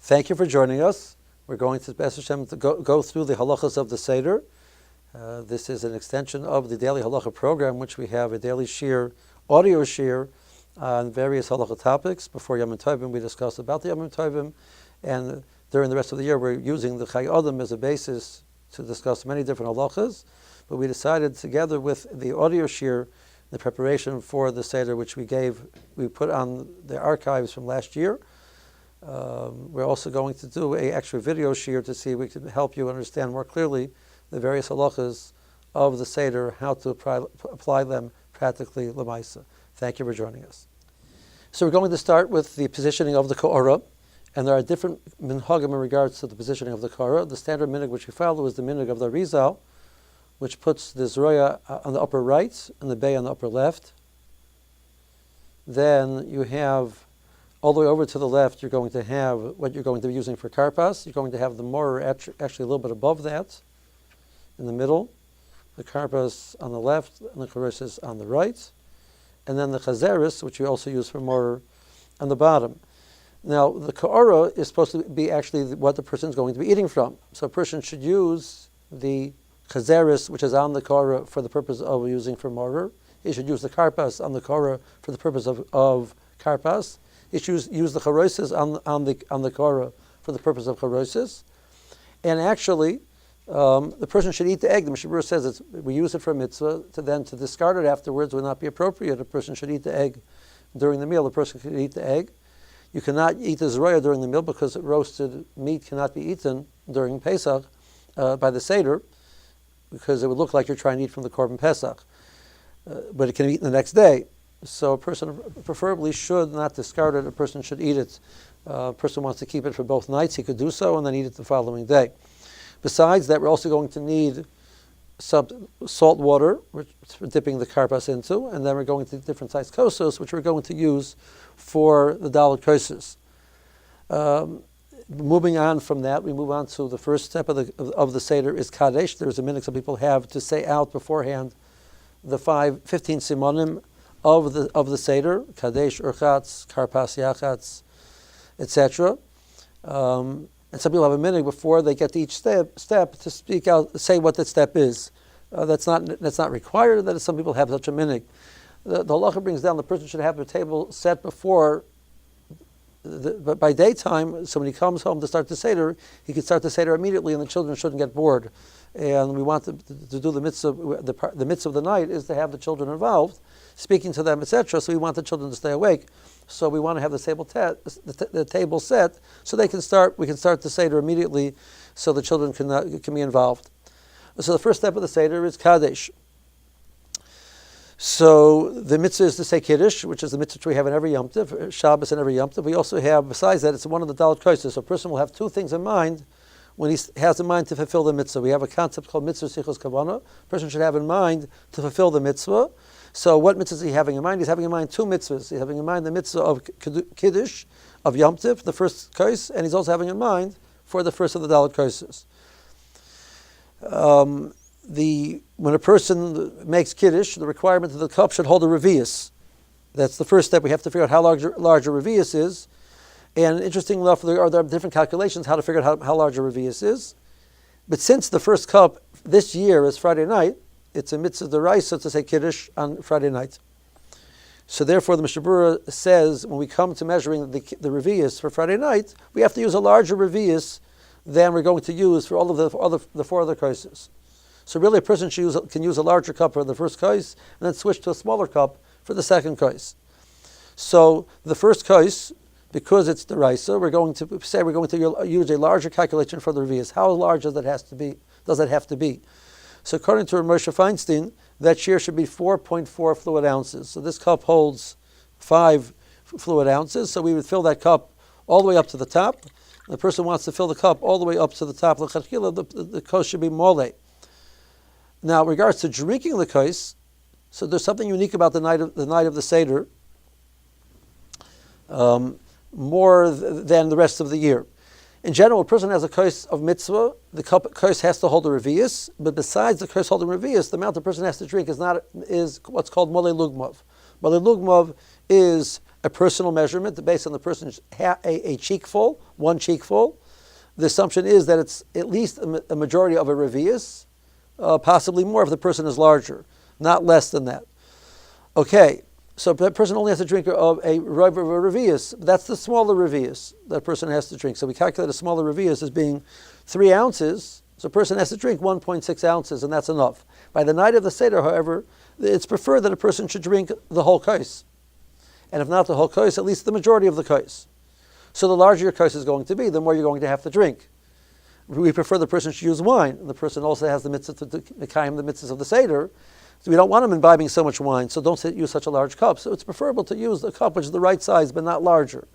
Thank you for joining us. We're going to Pesach to go through the halachas of the Seder. This is an extension of the daily halacha program, which we have a daily shiur, audio shiur, on various halacha topics. Before Yom Tovim, we discussed about the Yom Tovim, and during the rest of the year, we're using the Chai Adam as a basis to discuss many different halachas. But we decided, together with the audio shiur, the preparation for the Seder, which we put on the archives from last year. We're also going to do an extra video shiur to see if we can help you understand more clearly the various halachas of the Seder, how to apply them practically l'maisa. Thank you for joining us. So we're going to start with the positioning of the Ka'orah, and there are different minhagim in regards to the positioning of the Ka'orah. The standard minhag which we follow is the minhag of the Rizal, which puts the Zroya on the upper right and the Bay on the upper left. Then you have all the way over to the left, you're going to have what you're going to be using for karpas. You're going to have the mortar actually a little bit above that, in the middle. The karpas on the left and the charesis on the right. And then the chazeris, which you also use for mortar, on the bottom. Now, the ka'orah is supposed to be actually what the person is going to be eating from. So a person should use the chazeris, which is on the ka'orah, for the purpose of using for mortar. He should use the karpas on the ka'orah for the purpose of karpas. He should use the charosis on the ka'orah for the purpose of charosis. And actually, the person should eat the egg. The Mishabura says we use it for a mitzvah, to discard it afterwards would not be appropriate. A person should eat the egg during the meal. The person should eat the egg. You cannot eat the zroya during the meal because roasted meat cannot be eaten during Pesach by the Seder, because it would look like you're trying to eat from the Korban Pesach. But it can be eaten the next day. So a person preferably should not discard it. A person should eat it. A person wants to keep it for both nights, he could do so, and then eat it the following day. Besides that, we're also going to need some salt water, which we're dipping the karpas into, and then we're going to different sized kosos, which we're going to use for the dalet kosos. Moving on from that, we move on to the first step of the Seder is Kadesh. There's a minute some people have to say out beforehand the 15 simonim of the Seder, Kadesh, Urchatz, Karpas, Yachatz, etc. And some people have a minute before they get to each step to speak out, say what the step is. That's not required. That some people have such a minute. The halacha brings down the person should have a table set before. But by daytime, so when he comes home to start the Seder, he can start the Seder immediately, and the children shouldn't get bored. And we want to do the mitzvah. The mitzvah of the night is to have the children involved, speaking to them, etc. So we want the children to stay awake. So we want to have the table set so they can start. We can start the Seder immediately, so the children can be involved. So the first step of the Seder is Kadesh. So the mitzvah is to say Kiddush, which is the mitzvah we have in every Yom Tov, Shabbos and every Yom Tov. We also have, besides that, it's one of the dalet kosos. So a person will have two things in mind when he has in mind to fulfill the mitzvah. We have a concept called mitzvah sichos kavanah. A person should have in mind to fulfill the mitzvah. So what mitzvah is he having in mind? He's having in mind two mitzvahs. He's having in mind the mitzvah of Kiddush, of Yom Tov, the first kos, and he's also having in mind for the first of the dalet kosos. When a person makes Kiddush, the requirement of the cup should hold a revius. That's the first step. We have to figure out how large a revius is. And interesting enough, there are different calculations how to figure out how large a revius is. But since the first cup this year is Friday night, it's a mitzvah d'oraisa to say Kiddush on Friday night. So therefore, the Mishabura says when we come to measuring the revius for Friday night, we have to use a larger revius than we're going to use for all of the four other kosos. So really, a person can use a larger cup for the first kos and then switch to a smaller cup for the second kos. So the first kos, because it's the raisa, we're going to use a larger calculation for the revius. How large does it have to be? So according to Moshe Feinstein, that shiur should be 4.4 fluid ounces. So this cup holds 5 fluid ounces. So we would fill that cup all the way up to the top. The person wants to fill the cup all the way up to the top. The kos should be mole. Now, in regards to drinking the kos, so there's something unique about the night of the Seder, more than the rest of the year. In general, a person has a kos of mitzvah. The kos has to hold a revius, but besides the kos holding revius, the amount the person has to drink is what's called mole lugmav. Mole lugmav is a personal measurement based on the person's a cheekful, one cheekful. The assumption is that it's at least a majority of a revius, possibly more if the person is larger, not less than that. Okay, so that person only has to drink of a revius. That's the smaller revius that person has to drink. So we calculate a smaller revius as being 3 ounces. So a person has to drink 1.6 ounces, and that's enough. By the night of the Seder, however, it's preferred that a person should drink the whole kais. And if not the whole kais, at least the majority of the kais. So the larger your kais is going to be, the more you're going to have to drink. We prefer the person should use wine. The person also has the mitzvah to mekayim the mitzvahs of the Seder. So we don't want him imbibing so much wine, so don't use such a large cup. So it's preferable to use the cup which is the right size but not larger.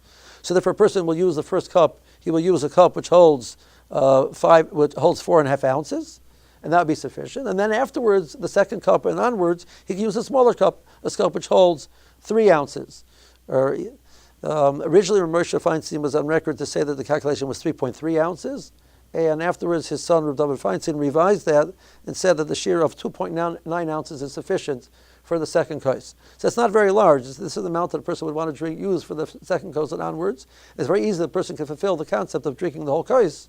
So therefore a person will use the first cup, he will use a cup which holds 4.5 ounces, and that would be sufficient. And then afterwards, the second cup and onwards, he can use a smaller cup, a cup which holds 3 ounces. Originally, Moshe Feinstein was on record to say that the calculation was 3.3 ounces. And afterwards, his son, Reb David Feinstein, revised that and said that the shiur of 2.9 ounces is sufficient for the second kos. So it's not very large. This is the amount that a person would want to use for the second kos and onwards. It's very easy that a person can fulfill the concept of drinking the whole kos.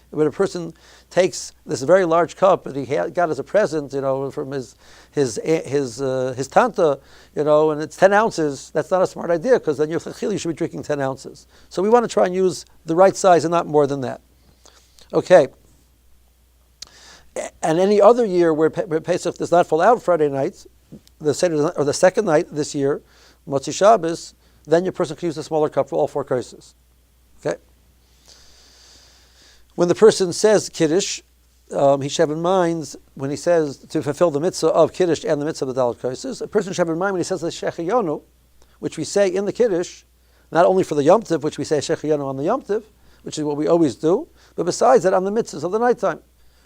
When a person takes this very large cup that he got as a present, from his tanta, and it's 10 ounces, that's not a smart idea, because then you should be drinking 10 ounces. So we want to try and use the right size and not more than that. Okay. And any other year where Pesach does not fall out Friday night, the Seder, or the second night this year, Motzi Shabbos, then your person can use a smaller cup for all 4 koses. Okay. When the person says Kiddush, he should have in mind, when he says to fulfill the mitzvah of Kiddush and the mitzvah of the Dalet Koses, a person should have in mind when he says the Shechayonu, which we say in the Kiddush, not only for the Yom Tov, which we say Shechayonu on the Yom Tov, which is what we always do, but besides that on the mitzvahs of the nighttime,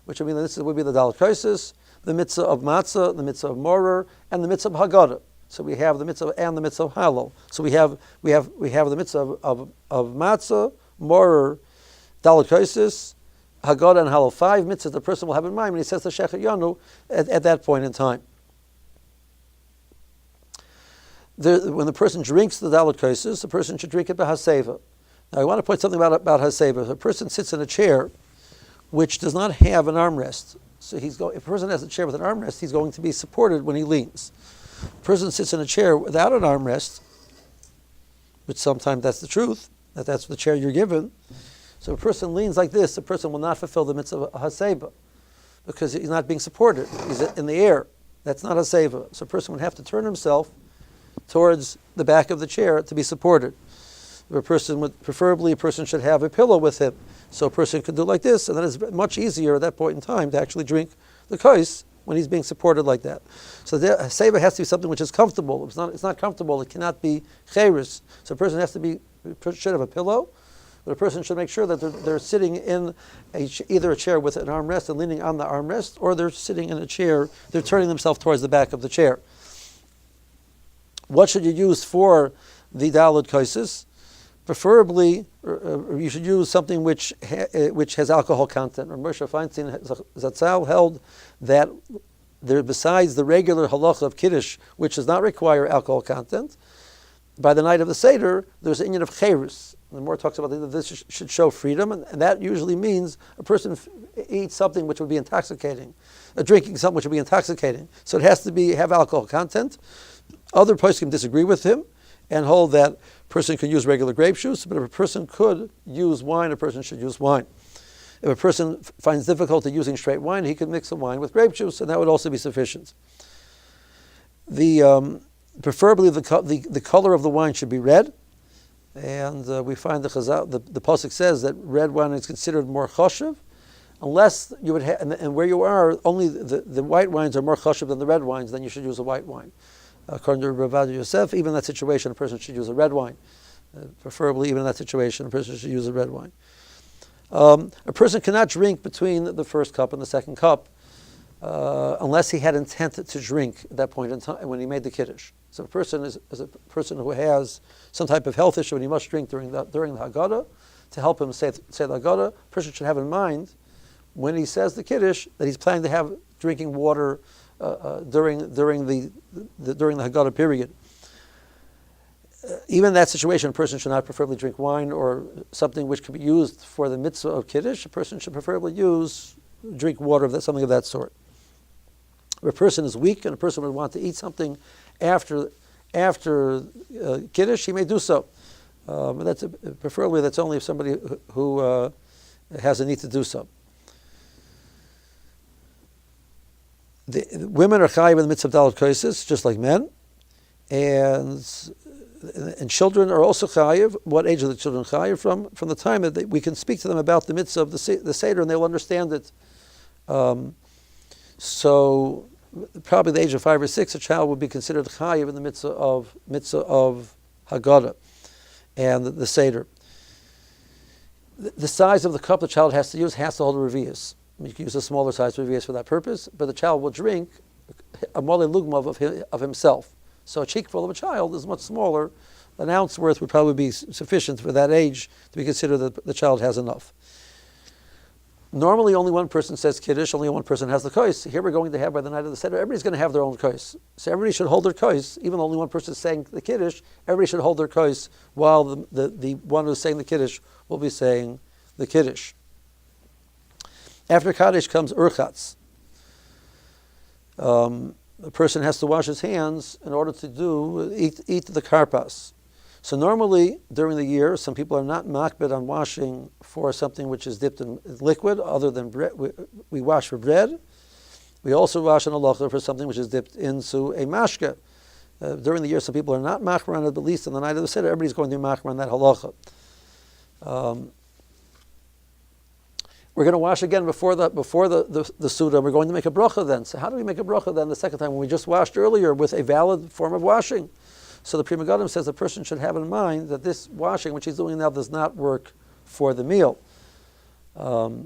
which would be the Dalet Koses, the mitzvah of Matzah, the mitzvah of Morer, and the mitzvah of Haggadah. So we have the mitzvah and the mitzvah of Halal. So we have the mitzvah of Matzah, Morer, Dalet Koses, Haggadah, and Halal. 5 mitzvahs the person will have in mind when he says the Shechayonu at that point in time. When the person drinks the Dalet Koses, the person should drink it by Haseva. Now I want to point something about Haseva. If a person sits in a chair which does not have an armrest, so if a person has a chair with an armrest, he's going to be supported when he leans. If a person sits in a chair without an armrest, which sometimes that's the truth, that's the chair you're given. So if a person leans like this, the person will not fulfill the mitzvah of Haseva, because he's not being supported. He's in the air. That's not Haseva. So a person would have to turn himself towards the back of the chair to be supported. Preferably a person should have a pillow with him. So a person could do like this, and then it's much easier at that point in time to actually drink the kos when he's being supported like that. So the Haseva has to be something which is comfortable. It's not comfortable, it cannot be cheirus. So a person should have a pillow, but a person should make sure that they're sitting in either a chair with an armrest and leaning on the armrest, or they're sitting in a chair, they're turning themselves towards the back of the chair. What should you use for the Dalet Koses? Preferably, you should use something which has alcohol content. Moshe Feinstein Zatzal held that besides the regular halacha of Kiddush, which does not require alcohol content, by the night of the Seder, there's an inyan of cheirus. The more talks about that this should show freedom, and that usually means a person eats something which would be intoxicating, drinking something which would be intoxicating. So it has to have alcohol content. Other poskim disagree with him and hold that a person can use regular grape juice, but if a person could use wine, a person should use wine. If a person finds difficulty using straight wine, he could mix the wine with grape juice, and that would also be sufficient. Preferably the color of the wine should be red, and we find the pasuk says that red wine is considered more choshev, unless you would have, and where you are, only the white wines are more choshev than the red wines, then you should use a white wine. According to Rav Yosef, even in that situation, a person should use a red wine. Preferably, even in that situation, a person should use a red wine. A person cannot drink between the first cup and the second cup unless he had intent to drink at that point in time when he made the Kiddush. So a person is a person who has some type of health issue and he must drink during the Haggadah to help him say the Haggadah. A person should have in mind when he says the Kiddush that he's planning to have drinking water during the Haggadah period. even in that situation, a person should not preferably drink wine or something which could be used for the mitzvah of Kiddush. A person should preferably drink water, something of that sort. If a person is weak and a person would want to eat something after Kiddush, he may do so. Preferably that's only if somebody who has a need to do so. The women are chayiv in the mitzvah of dalat kosos, just like men, and children are also chayiv. What age are the children chayiv from? From the time that we can speak to them about the mitzvah of the seder, and they'll understand it. So, probably the age of 5 or 6, a child would be considered chayiv in the mitzvah of Haggadah and the seder. The size of the cup the child has to use has to hold a revius. You can use a smaller size revius for that purpose, but the child will drink a mole lugma of himself. So a cheekful of a child is much smaller. An ounce worth would probably be sufficient for that age to be considered that the child has enough. Normally only one person says Kiddush, only one person has the kos. Here we're going to have by the night of the Seder, everybody's going to have their own kos. So everybody should hold their kos, even though only one person is saying the Kiddush, everybody should hold their kos while the one who's saying the Kiddush will be saying the Kiddush. After Kaddish comes Urchatz. A person has to wash his hands in order to eat the karpas. So normally, during the year, some people are not makbid on washing for something which is dipped in liquid, other than bread. We wash for bread. We also wash an halacha for something which is dipped into a mashke. During the year, some people are not machmer on it, but at least on the night of the Seder, everybody's going to be machmer on that halacha. We're going to wash again before the Suda. We're going to make a bracha then. So how do we make a bracha then the second time when we just washed earlier with a valid form of washing? So the Pri Megadim says the person should have in mind that this washing, which he's doing now, does not work for the meal. The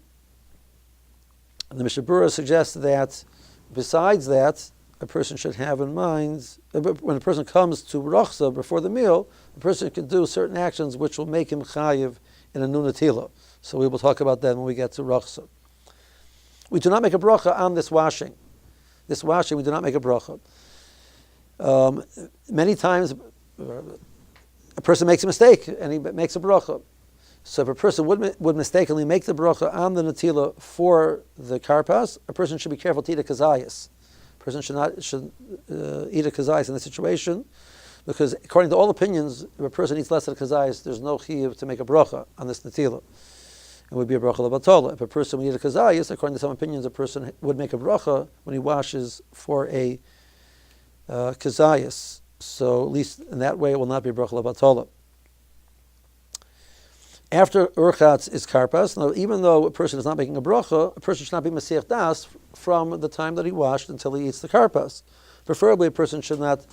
Mishnah Berurah suggests that besides that, a person should have in mind, when a person comes to Rachza before the meal, the person can do certain actions which will make him chayiv in a nunatila. So we will talk about that when we get to Rachza. We do not make a bracha on this washing. This washing, we do not make a bracha. Many times, a person makes a mistake and he makes a bracha. So if a person would mistakenly make the bracha on the natila for the karpas, a person should be careful to eat a kazayas. A person should eat a kazayas in this situation, because according to all opinions, if a person eats less than a kazayas, there's no chiyuv to make a bracha on this natila. It would be a bracha lebatola. If a person would eat a kazayas, according to some opinions, a person would make a bracha when he washes for a kazayas. So at least in that way, it will not be a bracha lebatola. After Urchatz is karpas. Now, even though a person is not making a bracha, a person should not be masiach das from the time that he washed until he eats the karpas. Preferably, a person should not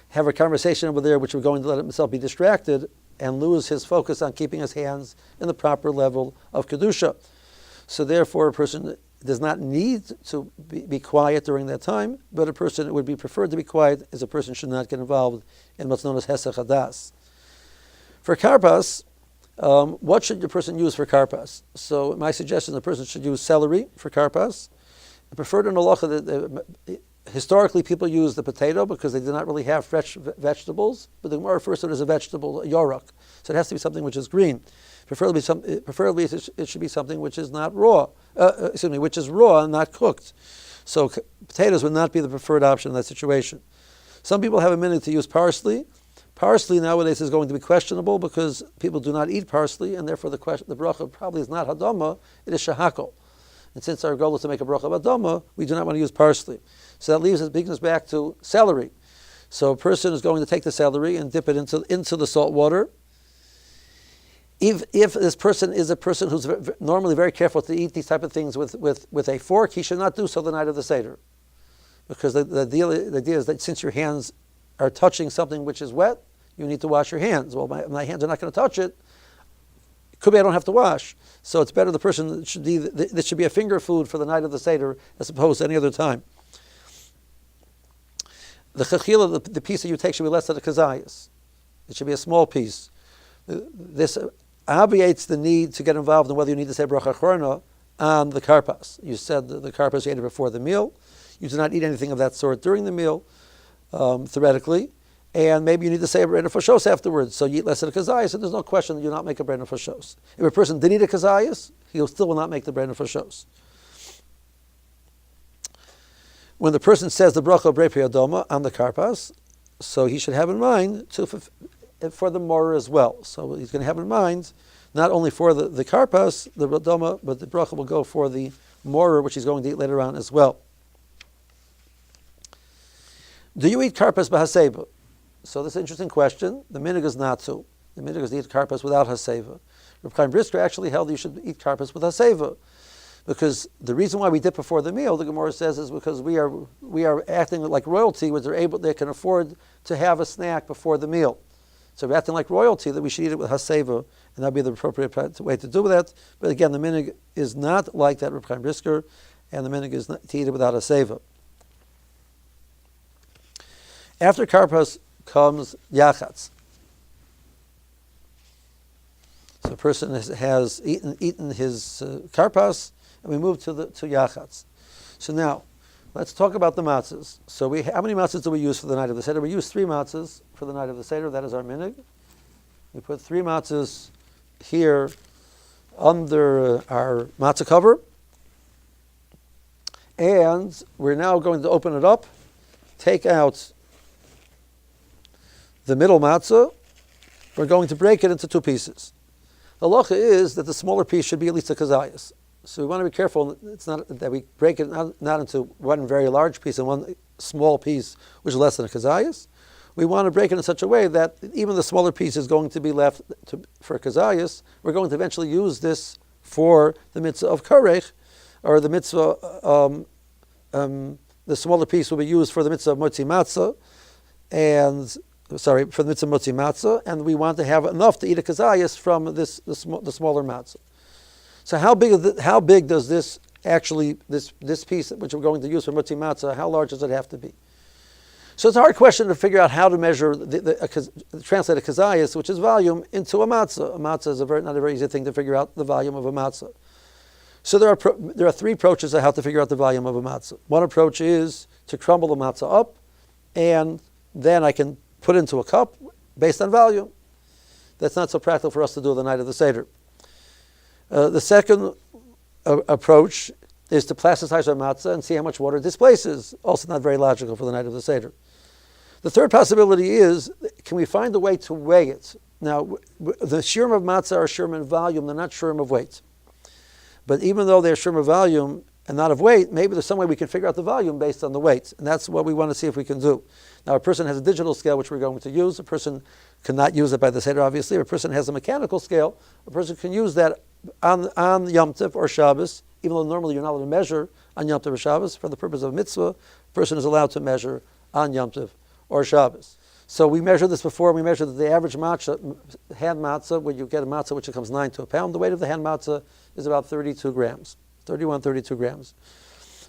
have a conversation over there which we're going to let himself be distracted and lose his focus on keeping his hands in the proper level of kedusha. So therefore, a person does not need to be quiet during that time, but a person, it would be preferred to be quiet, as a person should not get involved in what's known as hesach hadas. For karpas, what should the person use for karpas? So my suggestion, the person should use celery for karpas. I preferred in halacha that historically people use the potato because they did not really have fresh vegetables, but the Gemara refers to it as a vegetable, a yorak. So it has to be something which is green. Preferably it should be something which is not raw. Which is raw and not cooked. So potatoes would not be the preferred option in that situation. Some people have a minute to use parsley. Parsley nowadays is going to be questionable because people do not eat parsley, and therefore the bracha probably is not hadama, it is shahakol. And since our goal is to make a bracha of hadama, we do not want to use parsley. So that brings us back to celery. So a person is going to take the celery and dip it into the salt water. If this person is a person who's normally very careful to eat these type of things with a fork, he should not do so the night of the Seder. Because the idea is that since your hands are touching something which is wet, you need to wash your hands. Well, my hands are not going to touch it. It could be I don't have to wash. So it's better the person this should be a finger food for the night of the Seder as opposed to any other time. The chachila, the piece that you take, should be less than a kazayas. It should be a small piece. This obviates the need to get involved in whether you need to say bracha achrona on the karpas. You said the karpas you ate it before the meal. You do not eat anything of that sort during the meal, theoretically. and maybe you need to say a brand of fashos afterwards, so you eat less of the kazayas, and there's no question that you not make a brand of fashos. If a person did eat a kazayas, he still will not make the brand of fashos. When the person says the bracha of Brei Adoma on the karpas, so he should have in mind for the morah as well. So he's going to have in mind not only for the karpas, the Adoma, but the bracha will go for the morah, which he's going to eat later on as well. Do you eat karpas b'haseva? So this is an interesting question. The minhag is not to. The minhag is to eat karpas without haseva. Reb Chaim Brisker actually held you should eat karpas with haseva, because the reason why we dip before the meal, the Gemara says, is because we are acting like royalty, where they can afford to have a snack before the meal. So we're acting like royalty, that we should eat it with haseva, and that would be the appropriate way to do that. But again, the minhag is not like that, Reb Chaim Brisker, and the minhag is not to eat it without haseva. After karpas comes yachatz. So a person has eaten his karpas, and we move to yachatz. So now, let's talk about the matzahs. So how many matzahs do we use for the night of the Seder? We use 3 matzahs for the night of the Seder. That is our minhag. We put 3 matzahs here under our matzah cover. And we're now going to open it up, take out the middle matzah. We're going to break it into 2 pieces. The halacha is that the smaller piece should be at least a kazayas. So we want to be careful. It's not that we break it not into one very large piece and one small piece, which is less than a kazayas. We want to break it in such a way that even the smaller piece is going to be left for kazayas. We're going to eventually use this for the mitzvah of karech, or the mitzvah. The smaller piece will be used for the mitzvah of motzi matzah, for the mitzvah motzi matzah, and we want to have enough to eat a kazayas from the smaller matzah. So how big does this actually, this piece which we're going to use for motzi matzah, how large does it have to be? So it's a hard question to figure out how to measure, translate a kazayas, which is volume, into a matzah. A matzah is not a very easy thing to figure out the volume of a matzah. So there are 3 approaches to how to figure out the volume of a matzah. One approach is to crumble the matzah up, and then I can put into a cup based on volume. That's not so practical for us to do the night of the Seder. The second approach is to plasticize our matzah and see how much water it displaces. Also not very logical for the night of the Seder. The third possibility is, can we find a way to weigh it? Now, the shiurim of matzah are shiurim in volume, they're not shiurim of weight. But even though they're shiurim of volume and not of weight, maybe there's some way we can figure out the volume based on the weight. And that's what we want to see if we can do. Now, a person has a digital scale, which we're going to use. A person cannot use it by the Seder, obviously. If a person has a mechanical scale, a person can use that on Yom Tov or Shabbos, even though normally you're not allowed to measure on Yom Tov or Shabbos. For the purpose of mitzvah, a person is allowed to measure on Yom Tov or Shabbos. So we measured this before. We measured that the average hand matzah, when you get a matzah which comes 9 to a pound, the weight of the hand matzah is about 32 grams, 32 grams.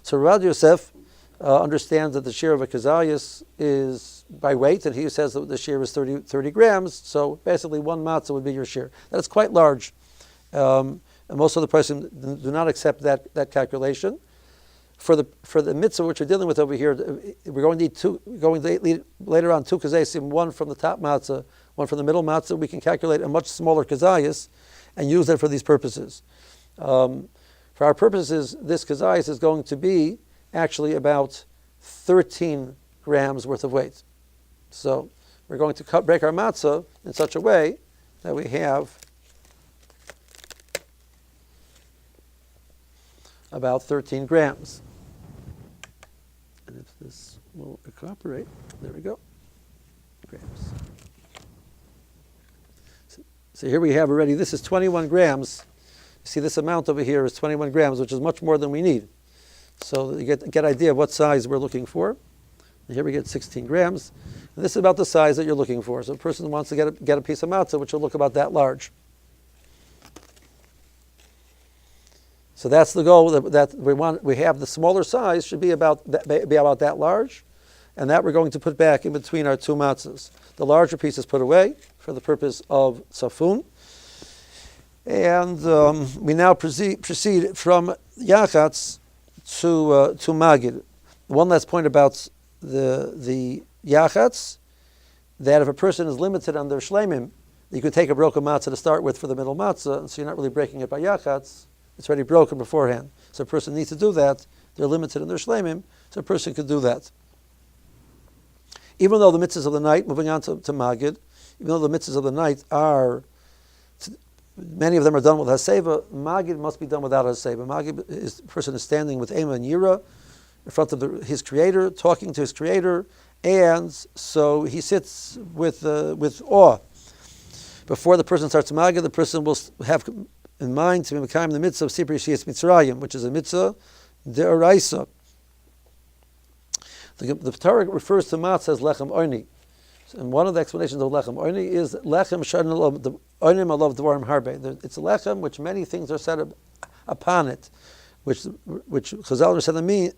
So Rav Yosef understands that the shiur of a kazayas is by weight, and he says that the shiur is 30 grams. So basically, 1 matzah would be your shiur. That's quite large. And most of the person do not accept that calculation. For the mitzvah which we're dealing with over here, we're going to eat 2. We're going to eat later on 2 kazayasim, 1 from the top matzah, 1 from the middle matzah. We can calculate a much smaller kazayas and use that for these purposes. For our purposes, this kazayas is going to be actually about 13 grams worth of weight. So we're going to break our matzah in such a way that we have about 13 grams. And if this will cooperate, there we go, grams. So here we have already, this is 21 grams. You see this amount over here is 21 grams, which is much more than we need. So you get idea of what size we're looking for. And here we get 16 grams. And this is about the size that you're looking for. So a person wants to get a piece of matzah, which will look about that large. So that's the goal that we want. We have the smaller size should be about that large, and that we're going to put back in between our 2 matzahs. The larger piece is put away for the purpose of tzafun. And we now proceed from yachatz to magid. One last point about the yachatz that if a person is limited on their shleimim, you could take a broken matzah to start with for the middle matzah, and so you're not really breaking it by yachatz. It's already broken beforehand. So a person needs to do that. They're limited in their shleimim, so a person could do that. Even though the mitzvahs of the night, moving on to Magid, even though the mitzvahs of the night are, many of them are done with Haseva, Magid must be done without Haseva. Magid is the person is standing with Ema and Yira in front of his Creator, talking to his Creator, and so he sits with awe. Before the person starts Magid, the person will have in mind to be Mekayim the mitzvah of Sipri Shiyas Mitzrayim, which is a mitzvah de'oraisa. The Torah refers to matzah as lechem oni. And one of the explanations of lechem oni is lechem onim alav dvarim harbe. It's a lechem which many things are said upon it, which Chazal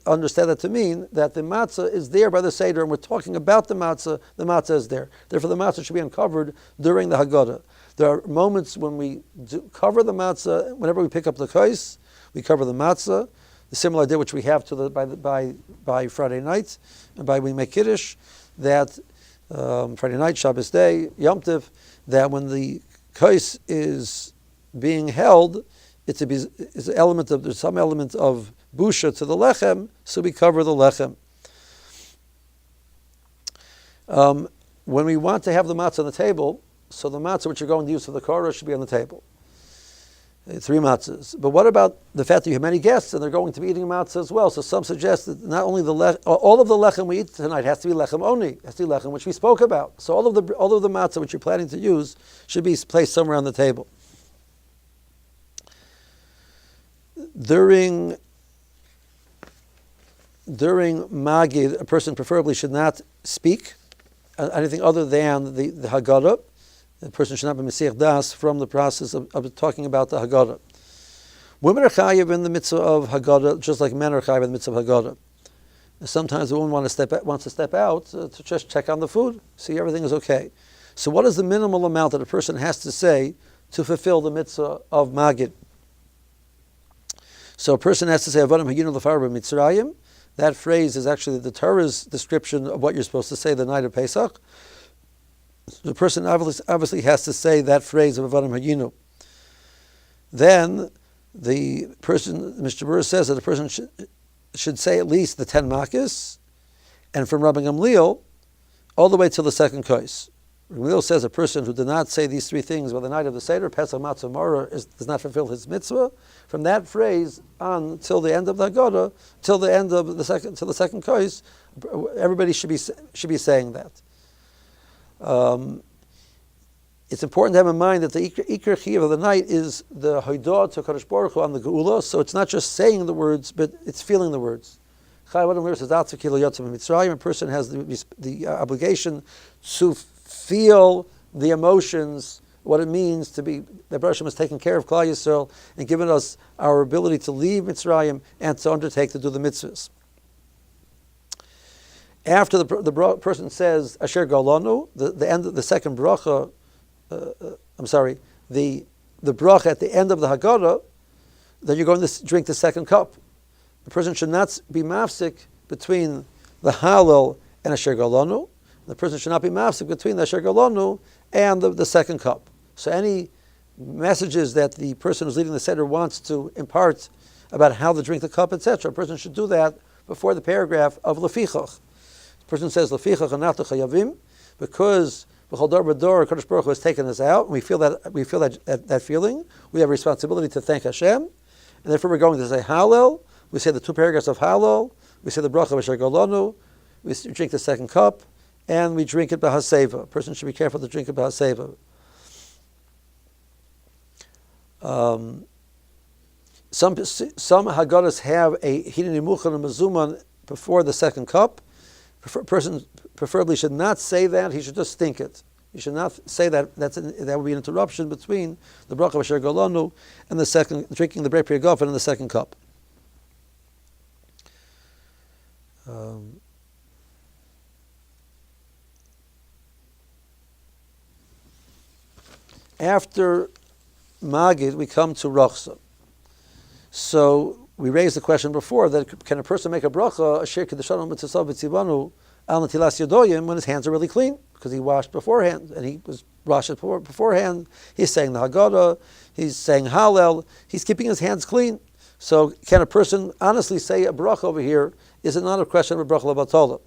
understand that to mean that the matzah is there by the Seder, and we're talking about the matzah is there. Therefore the matzah should be uncovered during the Haggadah. There are moments when we cover the matzah, whenever we pick up the kais, we cover the matzah, the similar idea which we have by Friday night, and by we make Kiddush, that Friday night, Shabbos day, Yom Tov, that when the kais is being held, it's an element of, there's some element of busha to the lechem, so we cover the lechem. When we want to have the matzah on the table, so the matzah which you're going to use for the korah should be on the table. 3 matzahs. But what about the fact that you have many guests and they're going to be eating matzah as well? So some suggest that not only all of the lechem we eat tonight has to be lechem only, has to be lechem which we spoke about. So all of the matzah which you're planning to use should be placed somewhere on the table. During Magid, a person preferably should not speak anything other than the Haggadah. The person should not be Mesiach Das from the process of talking about the Haggadah. Women are chayiv in the mitzvah of Haggadah, just like men are chayiv in the mitzvah of Haggadah. Sometimes the woman wants to step out to just check on the food, see everything is okay. So what is the minimal amount that a person has to say to fulfill the mitzvah of Magid? So a person has to say, Avadim Haginu L'Far B'Mitzrayim. That phrase is actually the Torah's description of what you're supposed to say the night of Pesach. The person obviously has to say that phrase of Avadim Haginu. Then the person, Mr. Burr says that the person should say at least the 10 makis, and from Rabbi Gamliel all the way till the second kos. Rabbi Gamliel says a person who did not say these 3 things by the night of the Seder, Pesach, Matzah, Maror, does not fulfill his mitzvah. From that phrase on till the end of the Haggadah, till the end of the second kos, everybody should be saying that. It's important to have in mind that the Iker Chiyuv of the night is the Hoidah to Kadosh Baruch Hu on the Geula, so it's not just saying the words, but it's feeling the words. A person has the obligation to feel the emotions, what it means to be, that Baruch Hashem has taken care of Klal Yisrael and given us our ability to leave Mitzrayim and to undertake to do the mitzvahs. After the person says Asher Galanu, the end of the second bracha, the bracha at the end of the Haggadah, then you're going to drink the second cup. The person should not be mafsik between the Hallel and Asher Galanu. The person should not be mafsik between the Asher Galanu and the second cup. So any messages that the person who's leading the Seder wants to impart about how to drink the cup, etc., a person should do that before the paragraph of Lefichach. Person says Lefichach anatu chayavim, because b'chol dor b'dor Kadosh Baruch Hu has taken us out, and we feel that feeling. We have a responsibility to thank Hashem, and therefore we're going to say Hallel. We say the 2 paragraphs of Hallel. We say the bracha of Asher Galanu. We drink the second cup, and we drink it b'haseva. A person should be careful to drink it b'haseva. Some Haggadahs have a hineni muchan and mazuman before the second cup. A person preferably should not say that. He should just think it. He should not say that. That would be an interruption between the bracha of Asher Galanu and the second, drinking the Brei Pri Hagafen and the second cup. After Magid, we come to Rachsa. So we raised the question before that can a person make a bracha, Asher Kedushanon Mitzvah V'Tzivanu, al netilas yadoyim, when his hands are really clean, because he washed beforehand, and he was washed beforehand. He's saying the Haggadah, he's saying Hallel, he's keeping his hands clean. So can a person honestly say a bracha over here? Is it not a question of a bracha l'batola?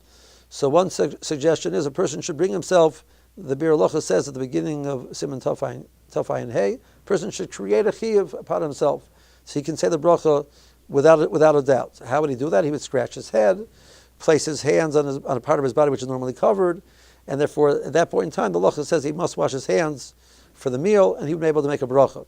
So one suggestion is a person should bring himself, the Bir Halacha says at the beginning of Siman Tafai and Hey, a person should create a chiyuv upon himself. So he can say the bracha without a doubt. How would he do that? He would scratch his head, place his hands on a part of his body which is normally covered, and therefore at that point in time the halacha says he must wash his hands for the meal, and he would be able to make a bracha.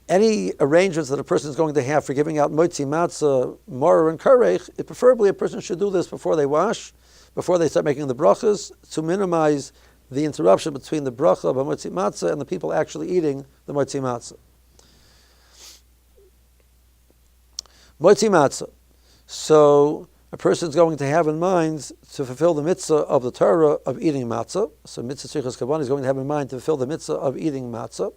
Any arrangements that a person is going to have for giving out motzi, matzah, maror, and karech, preferably a person should do this before they wash, before they start making the brachas, to minimize the interruption between the bracha of motzi matzah and the people actually eating the motzi matzah. Motzi matzah. So a person is going to have in mind to fulfill the mitzvah of the Torah of eating matzah. So mitzvah tzrichas kavan is going to have in mind to fulfill the mitzvah of eating matzah.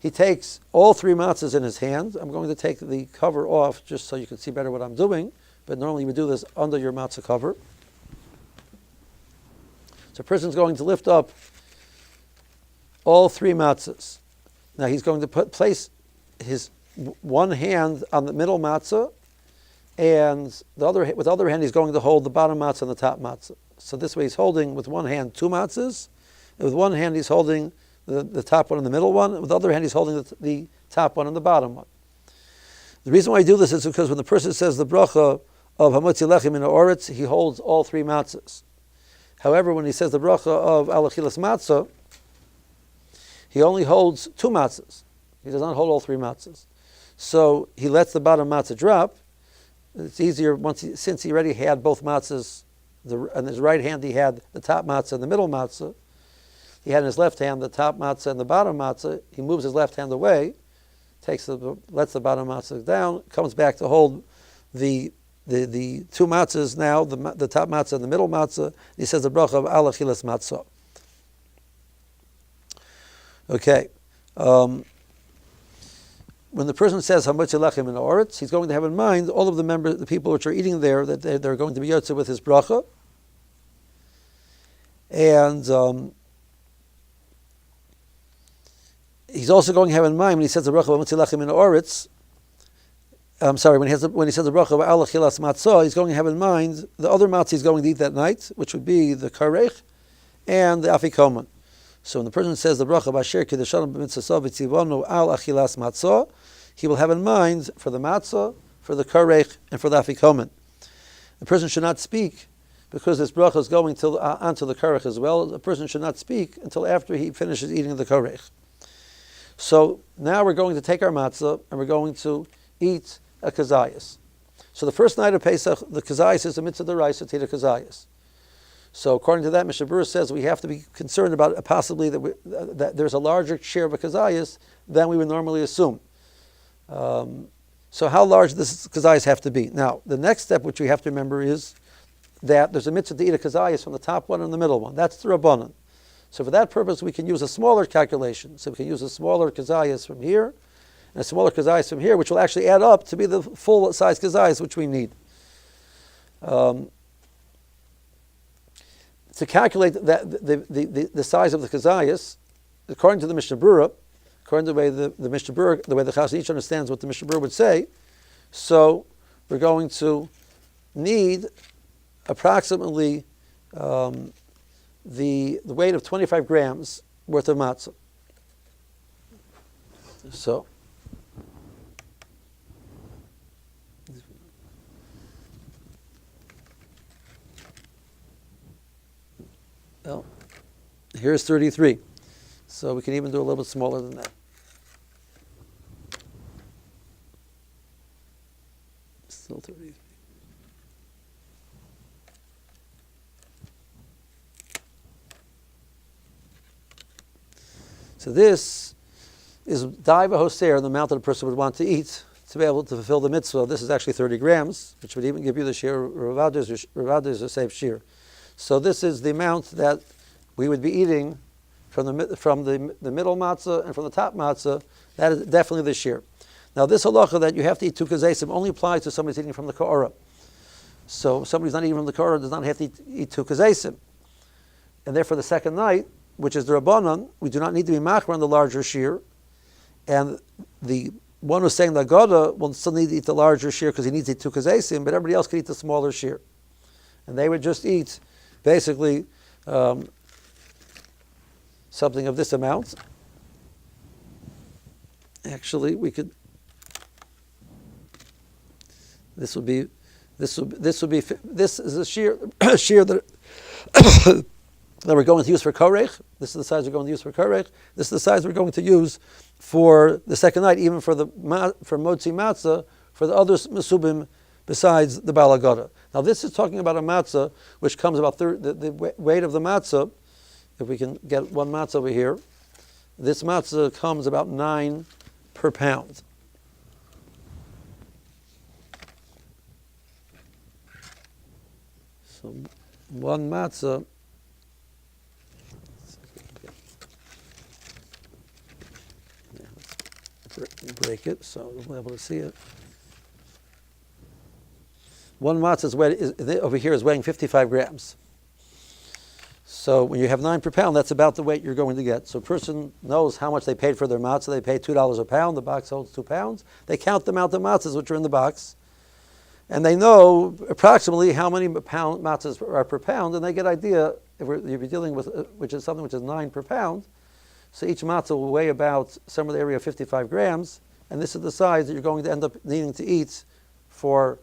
He takes all three matzahs in his hand. I'm going to take the cover off just so you can see better what I'm doing, but normally you would do this under your matzah cover. So a person's going to lift up all three matzahs. Now he's going to place his one hand on the middle matzah, and with the other hand he's going to hold the bottom matzah and the top matzah. So this way he's holding with one hand two matzahs, and with one hand he's holding the top one and the middle one, and with the other hand he's holding the top one and the bottom one. The reason why I do this is because when the person says the bracha of hamotzi lechem min ha'oretz, he holds all three matzahs. However, when he says the bracha of al achilas matzah, he only holds two matzahs. He does not hold all three matzahs. So he lets the bottom matzah drop. It's easier since he already had both matzahs. In his right hand he had the top matzah and the middle matzah. He had in his left hand the top matzah and the bottom matzah. He moves his left hand away, lets the bottom matzah down, comes back to hold the two matzahs now, the top matzah and the middle matzah. He says the bracha of al achilas matzah. Okay. When the person says hamotzi lechem min ha'oretz, he's going to have in mind all of the people which are eating there, that they're going to be yotze with his bracha. And he's also going to have in mind when he says the bracha of hamotzi lechem min ha'oretz. When he says the bracha of al achilas matzah, he's going to have in mind the other matzah he's going to eat that night, which would be the karech and the afikoman. So when the person says the bracha b'asher kiddushanu b'mitzvah v'tzivonu al achilas matzah, he will have in mind for the matzah, for the karech, and for the afikomen. The person should not speak because this bracha is going onto the karech as well. The person should not speak until after he finishes eating the karech. So now we're going to take our matzah and we're going to eat a kazayas. So the first night of Pesach, the kazayas is a mitzvah d'oraisa to eat a kazayas. So according to that, Mishnah Berurah says we have to be concerned about possibly that there's a larger share of a kazayas than we would normally assume. So how large does kazayas have to be? Now, the next step which we have to remember is that there's a mitzvah to eat a kazayas from the top one and the middle one. That's the rabbanan. So for that purpose, we can use a smaller calculation. So we can use a smaller kazayas from here and a smaller kazayas from here, which will actually add up to be the full size kazayas which we need. To calculate that the size of the kazayas, according to the Mishnah Berurah, according to the way the Mishnah Berurah, the way the Chazon Ish understands what the Mishnah Berurah would say, so we're going to need approximately the weight of 25 grams worth of matzah. So well, here's 33. So we can even do a little bit smaller than that. Still 33. So this is daiva hoser, the amount that a person would want to eat to be able to fulfill the mitzvah. This is actually 30 grams, which would even give you the shiur, Ravadis or safe shiur. So this is the amount that we would be eating from the middle matzah and from the top matzah. That is definitely the shiur. Now this halacha that you have to eat two kazesim only applies to somebody eating from the ka'ara. So if somebody's not eating from the Korah does not have to eat 2 kazesim. And therefore the second night, which is the Rabbanan, we do not need to be machmer on the larger shear. And the one who's saying the Agada will still need to eat the larger shear because he needs to eat 2 kazesim, but everybody else can eat the smaller shear. And they would just eat basically something of this amount. Actually, we could. This is a shear that that we're going to use for korech. This is the size we're going to use for korech. This is the size we're going to use for the second night, even for motzi matzah, for the other mesubim besides the balagada. Now this is talking about a matzah which comes about the weight of the matzah. If we can get one matzah over here, this matzah comes about 9 per pound. So one matzah. Break it so we'll be able to see it. One matzah over here is weighing 55 grams. So when you have 9 per pound, that's about the weight you're going to get. So a person knows how much they paid for their matzah. They pay $2 a pound. The box holds 2 pounds. They count the amount of matzahs which are in the box. And they know approximately how many matzahs are per pound, and they get an idea if you're dealing with which is something which is 9 per pound. So each matzah will weigh about somewhere in the area of 55 grams, and this is the size that you're going to end up needing to eat for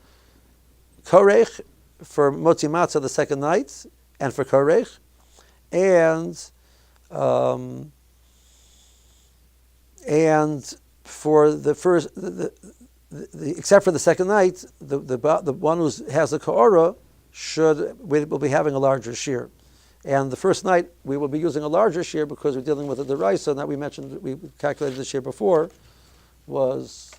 korech, for motzi matzah the second night, and for korech, and for the first. Except for the second night, the one who has the Korah will be having a larger shear. And the first night, we will be using a larger shear because we're dealing with a deraisa, and that we mentioned, we calculated this year before, was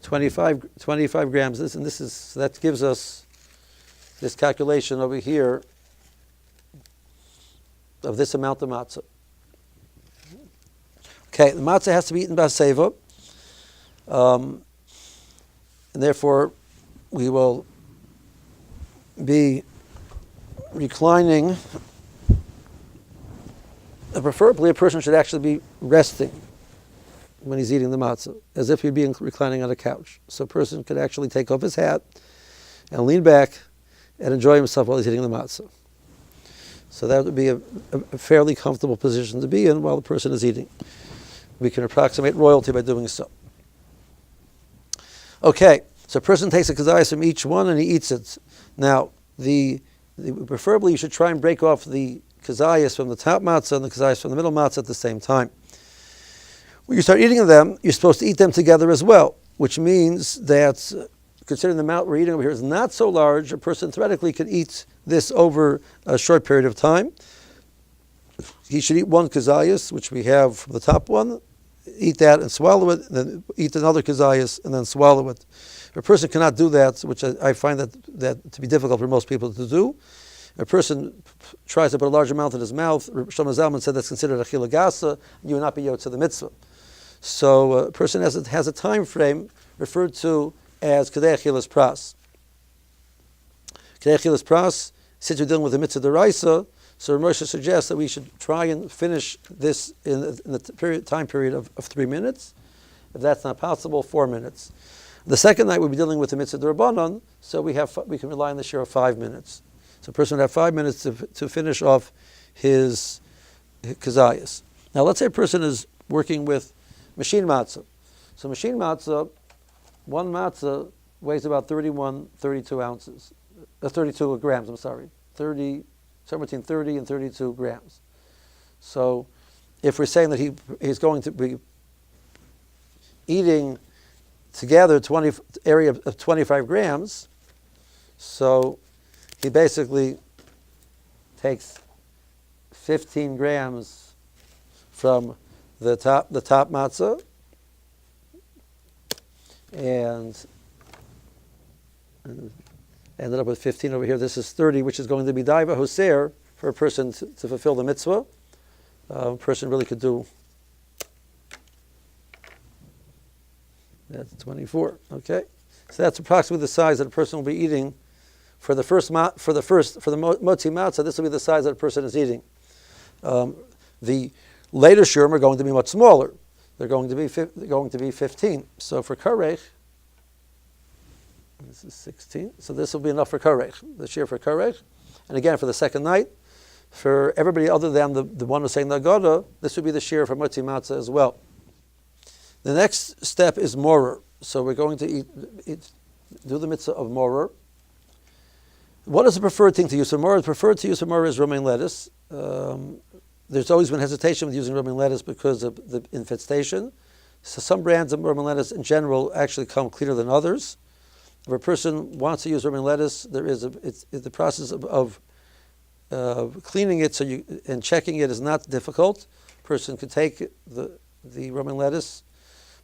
25 grams. That gives us this calculation over here of this amount of matzah. Okay, the matzah has to be eaten by seva, and therefore we will be reclining. Preferably, a person should actually be resting when he's eating the matzah, as if he'd be reclining on a couch. So a person could actually take off his hat and lean back and enjoy himself while he's eating the matzah. So that would be a fairly comfortable position to be in while the person is eating. We can approximate royalty by doing so. Okay, so a person takes a kazayas from each one and he eats it. Now, preferably you should try and break off the kazayas from the top matzah and the kazayas from the middle matzah at the same time. When you start eating them, you're supposed to eat them together as well, which means that considering the amount we're eating over here is not so large, a person theoretically could eat this over a short period of time. He should eat one kazayas, which we have from the top one, eat that and swallow it, and then eat another kazayas and then swallow it. If a person cannot do that, which I find that to be difficult for most people to do, a person tries to put a large amount in his mouth. Shlomo Zalman said that's considered achila gasa, and you will not be yotze the mitzvah. So a person has a time frame referred to as kedei achilas pras. Kedei achilas pras, since we're dealing with the mitzvah deraisa, so Moshe suggests that we should try and finish this in the time period of 3 minutes. If that's not possible, 4 minutes. The second night we'll be dealing with the mitzvah d'Rabbanan, so we can rely on the share of 5 minutes. So a person would have 5 minutes to finish off his kazayas. Now let's say a person is working with machine matzah. So machine matzah, one matzah weighs about 32 ounces. 32 grams, I'm sorry. Somewhere between 30 and 32 grams. So if we're saying that he's going to be eating together area of 25 grams, so he basically takes 15 grams from the top matzah and ended up with 15 over here. This is 30, which is going to be daiva hoser for a person to fulfill the mitzvah. A person really could do That's 24. Okay, so that's approximately the size that a person will be eating for the motzi matzah. This will be the size that a person is eating. The later shiurim are going to be much smaller. They're going to be 15. So for karech, this is 16. So this will be enough for karech, the shiur for karech. And again, for the second night, for everybody other than the one who's saying the Agada, this would be the shiur for motzi matzah as well. The next step is morer. So we're going to do the mitzvah of morer. What is the preferred thing to use for morer? The preferred to use for morer is romaine lettuce. There's always been hesitation with using romaine lettuce because of the infestation. So some brands of romaine lettuce in general actually come cleaner than others. If a person wants to use romaine lettuce, it's the process of cleaning it and checking it is not difficult. A person could take the romaine lettuce,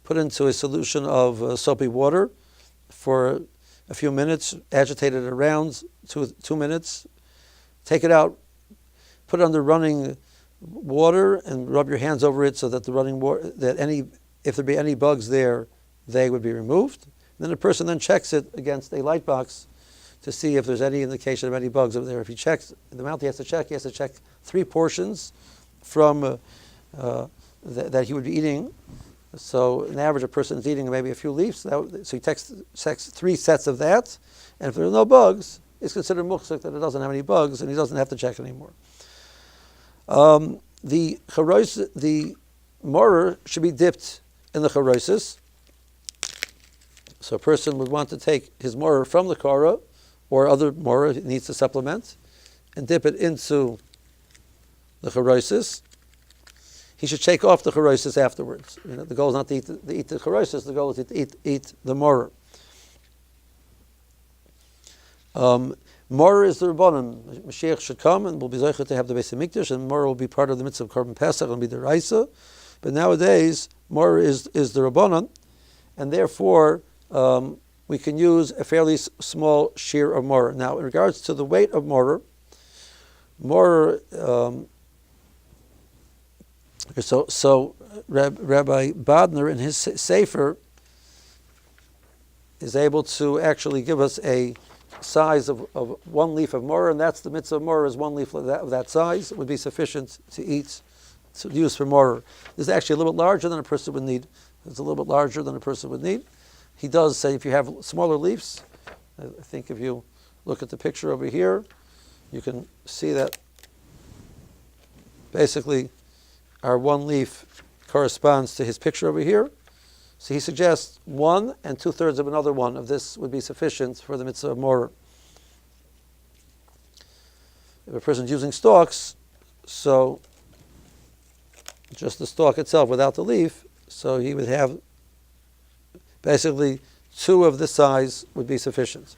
put it into a solution of soapy water for a few minutes, agitate it around 2 minutes, take it out, put it under running water and rub your hands over it so that the running water, if there be any bugs there, they would be removed. And then the person then checks it against a light box to see if there's any indication of any bugs over there. If he checks the amount he has to check 3 portions from that he would be eating. So on average, a person is eating maybe a few leaves. So he checks 3 sets of that. And if there are no bugs, it's considered muksuk that it doesn't have any bugs and he doesn't have to check anymore. The morer should be dipped in the charosis. So a person would want to take his morer from the kara or other morer he needs to supplement and dip it into the charosis. He should shake off the charosis afterwards. The goal is not to eat the charosis, the goal is to eat the morer. Morer is the Rabbanim. Mashiach should come and will be zeicher to have the Beis Hamikdash, and morer will be part of the mitzvah of Korban Pesach and be the Raisa. But nowadays, morer is the Rabbanim, and therefore we can use a fairly small shiur of morer. Now, in regards to the weight of morer, so Rabbi Bodner in his Sefer is able to actually give us a size of 1 leaf of morer, and that's the mitzvah of morer is 1 leaf of that size. It would be sufficient to use for morer. This is actually a little bit larger than a person would need. It's a little bit larger than a person would need. He does say if you have smaller leaves, I think if you look at the picture over here, you can see that basically our 1 leaf corresponds to his picture over here. So he suggests 1 and 2/3 of another one of this would be sufficient for the mitzvah of morer. If a person's using stalks, so just the stalk itself without the leaf, so he would have basically 2 of this size would be sufficient.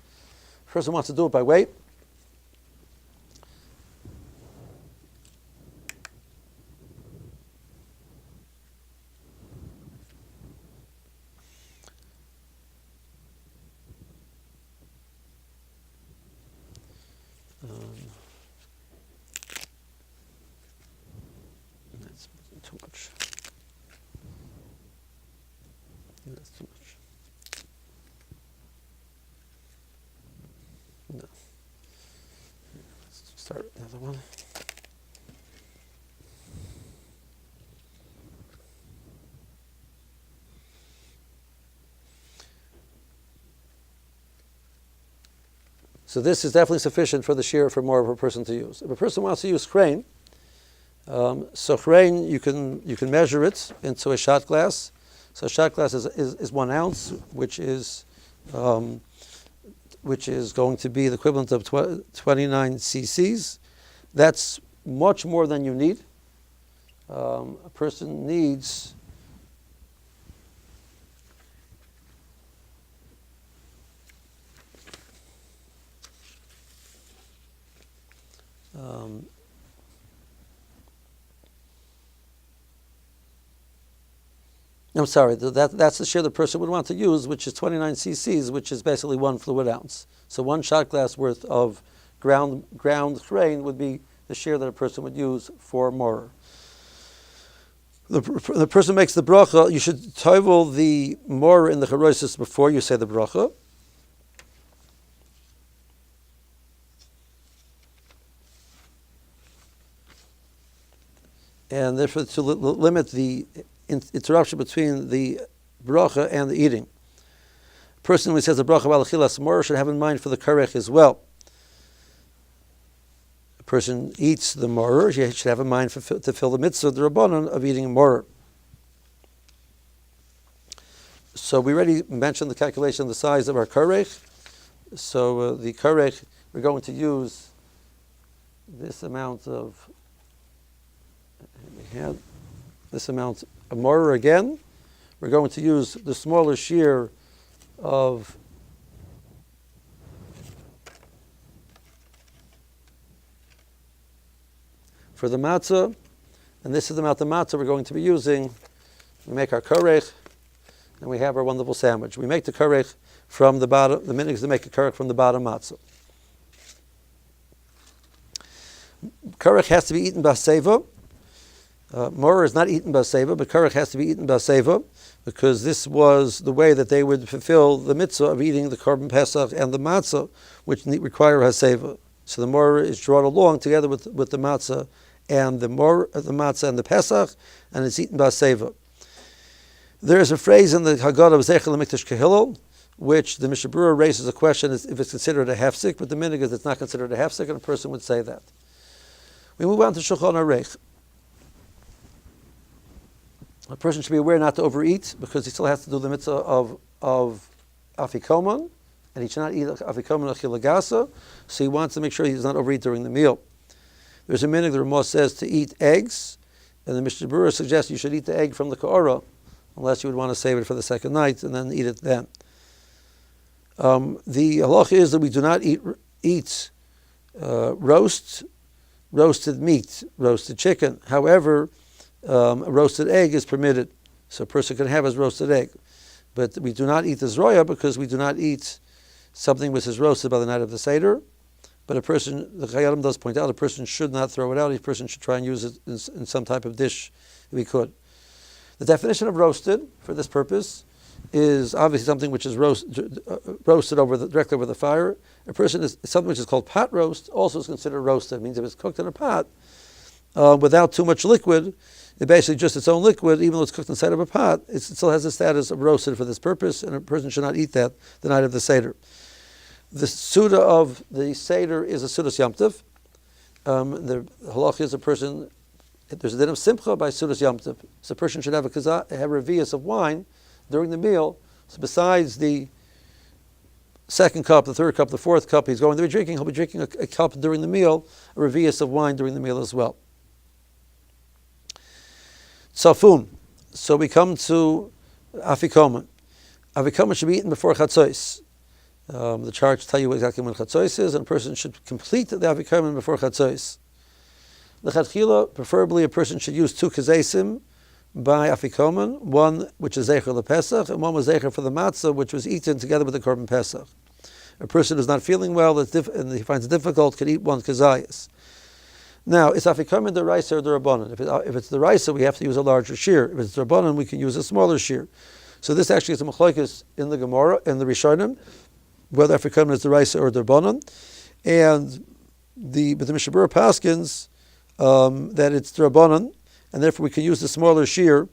If a person wants to do it by weight, that's too much. That's too much. No. Let's start another one. So this is definitely sufficient for the shiur for more of a person to use. If a person wants to use chrein, so chrein you can measure it into a shot glass. So a shot glass is 1 ounce, which is going to be the equivalent of 29 cc's. That's much more than you need. A person needs I'm sorry, that's the shiur the person would want to use, which is 29 cc's, which is basically 1 fluid ounce. So 1 shot glass worth of ground chrein would be the shiur that a person would use for morer. The person makes the bracha. You should tovel the mor in the charosis before you say the bracha. And therefore, to limit the interruption between the bracha and the eating. A person, when he says the bracha b'alachilas mor, should have in mind for the karech as well. A person eats the mor, he should have in mind to fill the mitzvah, the rabbanon, of eating a mor. So we already mentioned the calculation of the size of our karech. So the karech, we're going to use this amount of, we had this amount of mor again. We're going to use the smaller shiur of for the matzah, and this is the amount of matzah we're going to be using. We make our karech, and we have our wonderful sandwich. We make the karech from the bottom. The minhag is to make a karech from the bottom matzah. Karech has to be eaten b'aseva. Mor is not eaten b'aseva, but karech has to be eaten b'aseva, because this was the way that they would fulfill the mitzvah of eating the korban pesach and the matzah, which require haseva. So the mor is drawn along together with the matzah and the matzah and the pesach, and it's eaten b'aseva. There is a phrase in the Haggadah of Zecher L'Mikdash Kehilel, which the Mishnah Berurah raises a question if it's considered a hefsek, but the minhag is it's not considered a hefsek, and a person would say that. We move on to Shulchan Aruch. A person should be aware not to overeat, because he still has to do the mitzvah of afikoman, and he should not eat afikoman achilagasa, so he wants to make sure he does not overeat during the meal. There's a minhag the Ramah says to eat eggs, and the Mishnah Berurah suggests you should eat the egg from the ka'ora, unless you would want to save it for the second night and then eat it then. The halacha is that we do not eat roasted meat, roasted chicken. However, a roasted egg is permitted, so a person can have his roasted egg. But we do not eat the zroya, because we do not eat something which is roasted by the night of the Seder. But a person, the Chayyim does point out, a person should not throw it out. A person should try and use it in some type of dish if he could. The definition of roasted for this purpose is obviously something which is roasted directly over the fire. A person is something which is called pot roast, also is considered roasted. It means if it's cooked in a pot without too much liquid, it basically just its own liquid, even though it's cooked inside of a pot, it still has the status of roasted for this purpose, and a person should not eat that the night of the Seder. The Suda of the Seder is a Sudas Yom Tov. The halach is a person, there's a din of simcha by Sudas Yom Tov. So a person should have a revius of wine during the meal. So besides the second cup, the third cup, the fourth cup he's going to be drinking, he'll be drinking a cup during the meal, a revius of wine during the meal as well. Tzafun. So we come to afikoman. Afikoman should be eaten before chatzos. The charts tell you exactly when chatzos is, and a person should complete the afikoman before chatzos. L'chatchila, preferably a person should use 2 kazesim by afikoman, one which is zecher lePesach, and one was zecher for the matzah, which was eaten together with the korban Pesach. A person who's not feeling well and he finds it difficult can eat 1 kazayas. Now, is afikoman the raisa or the rabbanon? If it's the raisa, we have to use a larger shiur. If it's the rabbanon, we can use a smaller shiur. So this actually is a machlokes in the Gemara, in the Rishonim, whether afikoman is the raisa or the rabbanon. And the Mishnah Berurah paskins that it's the rabbanon, and therefore we can use the smaller shiur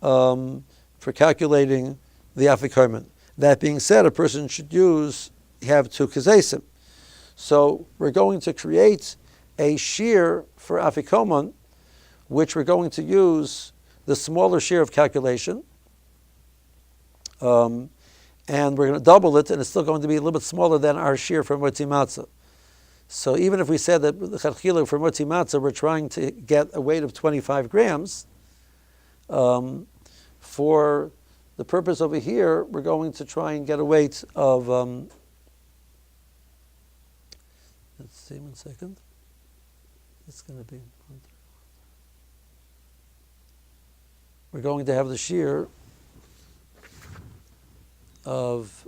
for calculating the afikoman. That being said, a person should have 2 kazesim. So we're going to create a shiur for afikoman, which we're going to use the smaller shiur of calculation, and we're going to double it, and it's still going to be a little bit smaller than our shiur for motzi matzah. So even if we said that the chatchila for motzi matzah, we're trying to get a weight of 25 grams, for the purpose over here, we're going to try and get a weight of, let's see, 1 second. It's going to be, we're going to have the shiur of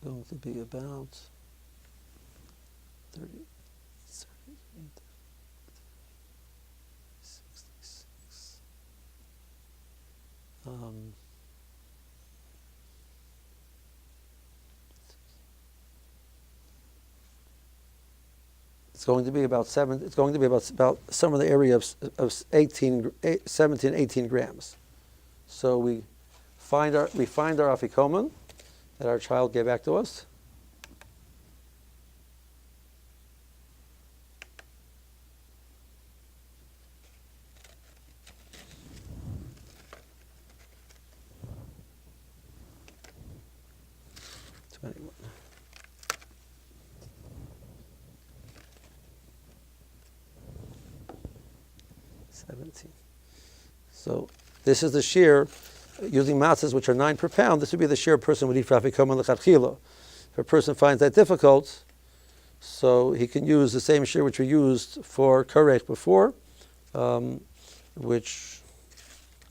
going to be about 30, 66. It's going to be about It's going to be about some of the area of 17, 18 grams. So we find our afikoman that our child gave back to us. So this is the shiur using matzahs, which are 9 per pound. This would be the shiur a person would eat for afikoman l'chadchila. If a person finds that difficult, so he can use the same shiur which we used for karech before, which,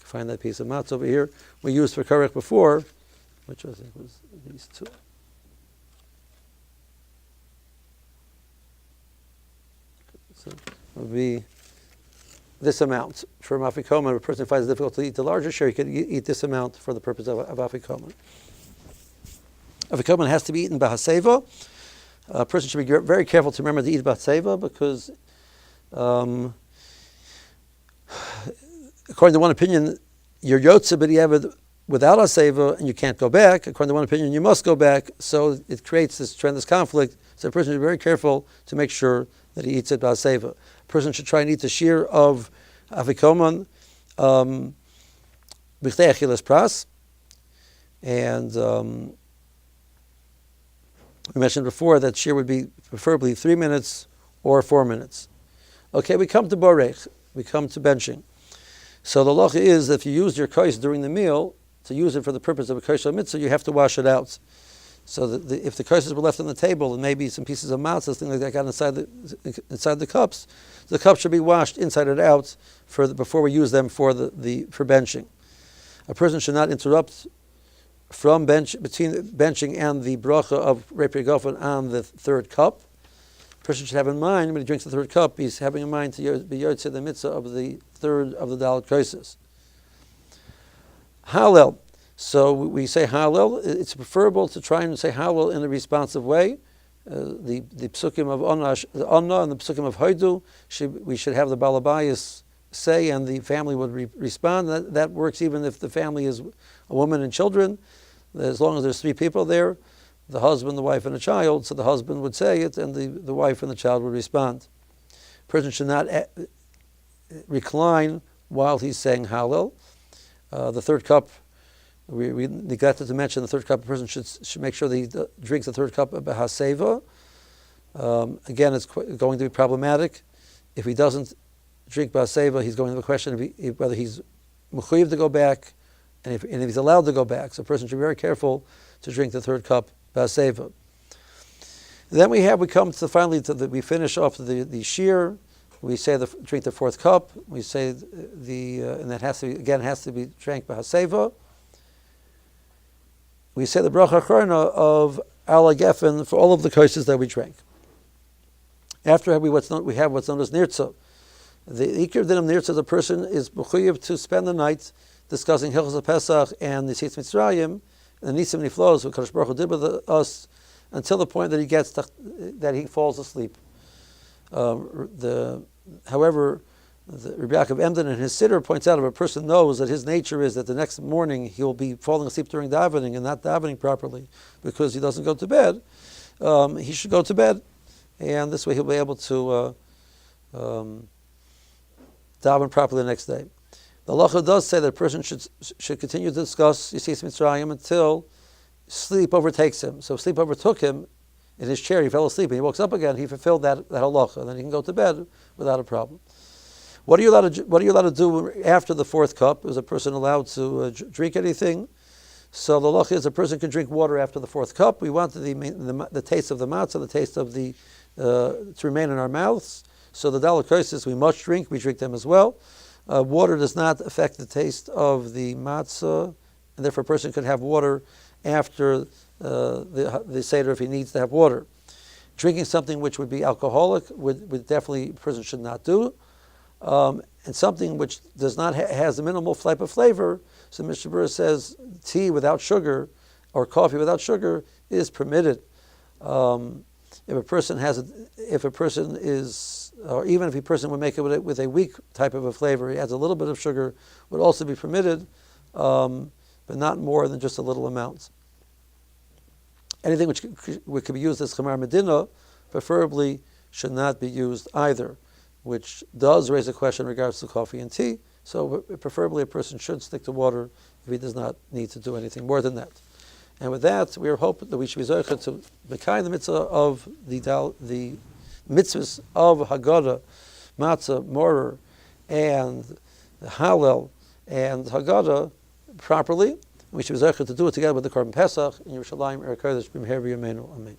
find that piece of matzah over here, we used for karech before, which I think was these two. So it would be this amount. For afikoman, if a person finds it difficult to eat the larger share, he could eat this amount for the purpose of afikoman. Afikoman has to be eaten b'haseva. A person should be very careful to remember to eat b'haseva because, according to one opinion, you're yotze b'diavad without haseva and you can't go back. According to one opinion, you must go back. So it creates this tremendous conflict. So a person should be very careful to make sure that he eats it b'haseva. A person should try and eat the shiur of afikoman b'chtei achilas pras. And we mentioned before that shiur would be preferably 3 minutes or 4 minutes. Okay, we come to borech. We come to benching. So the halacha is that if you use your kais during the meal, to use it for the purpose of a kais mitzvah, you have to wash it out. So that if the kaises were left on the table and maybe some pieces of matzah, things like that, got inside the cups should be washed inside and out before we use them for benching. A person should not interrupt between benching and the bracha of Reipri Gofen on the third cup. A person should have in mind when he drinks the third cup, he's having in mind to be yotze the mitzvah of the third of the dalet kaises. Hallel. So we say Hallel. It's preferable to try and say Hallel in a responsive way. The psukim of Anna and the psukim of Haidu, we should have the balabayas say and the family would respond. That works even if the family is a woman and children. As long as there's 3 people there, the husband, the wife, and a child, so the husband would say it and the wife and the child would respond. A person should not recline while he's saying Hallel. The third cup, we neglected to mention the third cup. A person should make sure that he drinks the third cup of haseva. Again, it's going to be problematic. If he doesn't drink haseva, he's going to have a question of whether he's mechuyev to go back, and if he's allowed to go back. So a person should be very careful to drink the third cup haseva. Then we finish off the shiur. We say drink the fourth cup. We say and that has to be drank b'haseva. We say the bracha achrona of ala gefen for all of the kaises that we drank. After we have what's known as nirtza. The ikir dinam nirtza, the person is mechuyev to spend the night discussing Hilchos Pesach and the Yetzias Mitzrayim, and the Nisim Niflos, what Kadosh Baruch Hu did with us, until the point that he falls asleep. However, Rabbi Yaakov Emden in his Siddur points out if a person knows that his nature is that the next morning he will be falling asleep during davening and not davening properly because he doesn't go to bed, he should go to bed, and this way he'll be able to daven properly the next day. The halacha does say that a person should continue to discuss Yetzias Mitzrayim until sleep overtakes him. So if sleep overtook him in his chair, he fell asleep, and he wakes up again, he fulfilled that halacha, and then he can go to bed without a problem. What are you allowed to do after the fourth cup? Is a person allowed to drink anything? So the halacha is a person can drink water after the fourth cup. We want the taste of the matzah, the taste of to remain in our mouths. So the dalet kaises we must drink. We drink them as well. Water does not affect the taste of the matzah, and therefore a person could have water after the Seder if he needs to have water. Drinking something which would be alcoholic would definitely a person should not do. And something which does not has a minimal type of flavor, so Mishnah Berurah says tea without sugar or coffee without sugar is permitted. If a person is, or even if a person would make it with a weak type of a flavor, he adds a little bit of sugar, would also be permitted, but not more than just a little amount. Anything which could be used as chamar medina, preferably should not be used either, which does raise a question in regards to coffee and tea. So preferably a person should stick to water if he does not need to do anything more than that. And with that, we are hoping that we should be zocheh to mekayim the mitzvah of the mitzvahs of Haggadah, Matzah, Morer, and Hallel, and Haggadah properly. We should be zocheh to do it together with the Korban Pesach in Yerushalayim, Eretz Kodesh, B'mher B'yameinu. Amen.